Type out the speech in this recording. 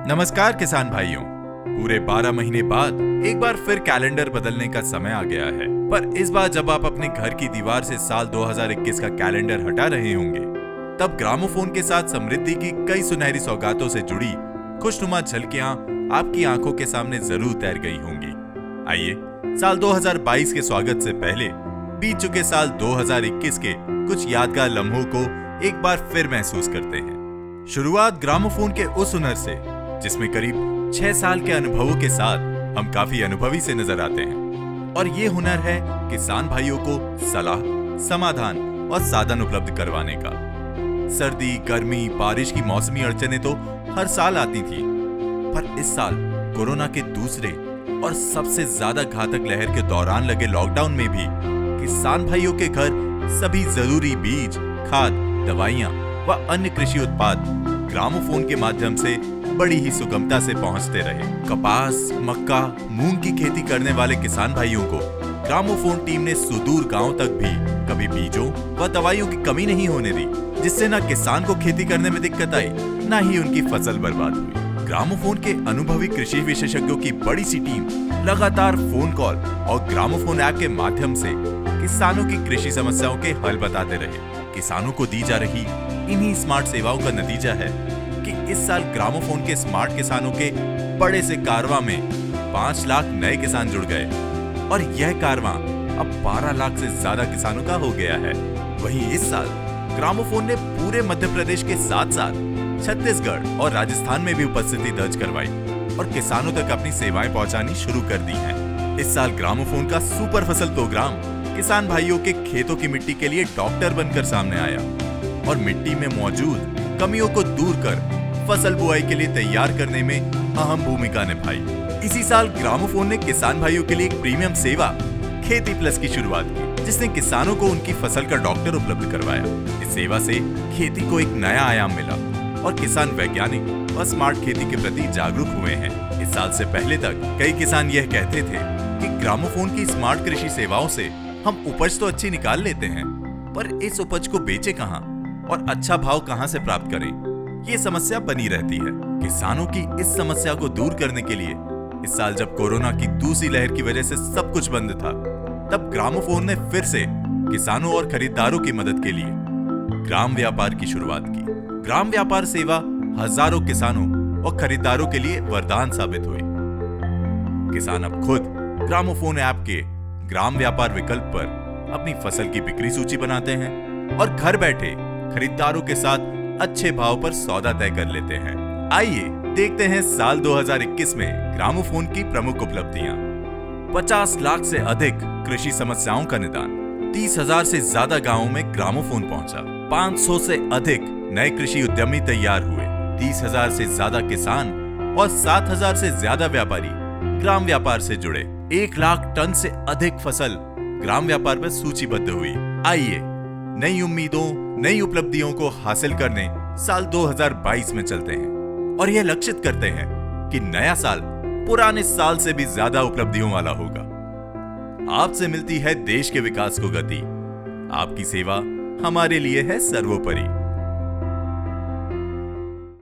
नमस्कार किसान भाइयों। पूरे 12 महीने बाद एक बार फिर कैलेंडर बदलने का समय आ गया है। पर इस बार जब आप अपने घर की दीवार से साल 2021 का कैलेंडर हटा रहे होंगे, तब ग्रामोफोन के साथ समृद्धि की कई सुनहरी सौगातों से जुड़ी खुशनुमा झलकियां आपकी आंखों के सामने जरूर तैर गई होंगी। आइए साल 2022 के स्वागत से पहले बीत चुके साल 2021 के कुछ यादगार लम्हों को एक बार फिर महसूस करते हैं। शुरुआत ग्रामोफोन के उस हुनर से जिसमें करीब 6 साल के अनुभवों के साथ हम काफी अनुभवी से नजर आते हैं, और ये हुनर है किसान भाइयों को सलाह, समाधान और साधन उपलब्ध करवाने का। सर्दी, गर्मी, बारिश की मौसमी अड़चनें तो हर साल आती थी, पर इस साल कोरोना के दूसरे और सबसे ज्यादा घातक लहर के दौरान लगे लॉकडाउन में भी किसान भाइयों के घर सभी जरूरी बीज, खाद, दवाइयां व अन्य कृषि उत्पाद ग्रामोफोन के माध्यम से बड़ी ही सुगमता से पहुंचते रहे। कपास, मक्का, मूंग की खेती करने वाले किसान भाइयों को ग्रामोफोन टीम ने सुदूर गांव तक भी कभी बीजों व दवाइयों की कमी नहीं होने दी, जिससे न किसान को खेती करने में दिक्कत आई, न ही उनकी फसल बर्बाद हुई। ग्रामोफोन के अनुभवी कृषि विशेषज्ञों की बड़ी सी टीम लगातार फोन कॉल और ग्रामोफोन ऐप के माध्यम से किसानों की कृषि समस्याओं के हल बताते रहे। किसानों को दी जा रही इन्हीं स्मार्ट सेवाओं का नतीजा है कि इस साल ग्रामोफोन के स्मार्ट किसानों के बड़े से कारवां में 5 लाख नए किसान जुड़ गए, और यह कारवां अब 12 लाख से ज्यादा किसानों का हो गया है। वहीं इस साल ग्रामोफोन ने पूरे मध्य प्रदेश के साथ साथ छत्तीसगढ़ और राजस्थान में भी उपस्थिति दर्ज करवाई और किसानों तक अपनी सेवाएं पहुंचानी शुरू कर दी हैं। इस साल ग्रामोफोन का सुपर फसल प्रोग्राम किसान भाइयों के खेतों की मिट्टी के लिए डॉक्टर बनकर सामने आया और मिट्टी में मौजूद कमियों को दूर कर फसल बुआई के लिए तैयार करने में अहम भूमिका निभाई। इसी साल ग्रामोफोन ने किसान भाइयों के लिए एक प्रीमियम सेवा खेती प्लस की शुरुआत की, जिसने किसानों को उनकी फसल का डॉक्टर उपलब्ध करवाया। इस सेवा से खेती को एक नया आयाम मिला और किसान वैज्ञानिक और स्मार्ट खेती के प्रति जागरूक हुए हैं। इस साल से पहले तक कई किसान यह कहते थे कि ग्रामोफोन की स्मार्ट कृषि सेवाओं से हम उपज तो अच्छी निकाल लेते हैं, पर इस उपज को बेचे कहां और अच्छा भाव कहां से प्राप्त करें, ये समस्या बनी रहती है। किसानों की इस समस्या को दूर करने के लिए इस साल जब कोरोना की दूसरी लहर की वजह से सब कुछ बंद था, तब ग्रामोफोन ने फिर से किसानों और खरीदारों की मदद के लिए ग्राम व्यापार की शुरुआत की। ग्राम व्यापार सेवा हजारों किसानों और खरीदारों के लिए वरदान साबित हुई। किसान अब खुद ग्रामोफोन ऐप के ग्राम व्यापार विकल्प पर अपनी फसल की बिक्री सूची बनाते हैं और घर बैठे खरीदारों के साथ अच्छे भाव पर सौदा तय कर लेते हैं। आइए देखते हैं साल 2021 में ग्रामोफोन की प्रमुख उपलब्धियां। 50 लाख से अधिक कृषि समस्याओं का निदान, 30,000 से ज्यादा गांवों में ग्रामोफोन पहुंचा, 500 से अधिक नए कृषि उद्यमी तैयार हुए, 30,000 से ज्यादा किसान और 7,000 से ज्यादा व्यापारी ग्राम व्यापार से जुड़े, 1 लाख टन से अधिक फसल ग्राम व्यापार में सूचीबद्ध हुई। आइए नई उम्मीदों, नई उपलब्धियों को हासिल करने साल 2022 में चलते हैं और यह लक्षित करते हैं कि नया साल पुराने साल से भी ज्यादा उपलब्धियों वाला होगा। आपसे मिलती है देश के विकास को गति। आपकी सेवा हमारे लिए है सर्वोपरि।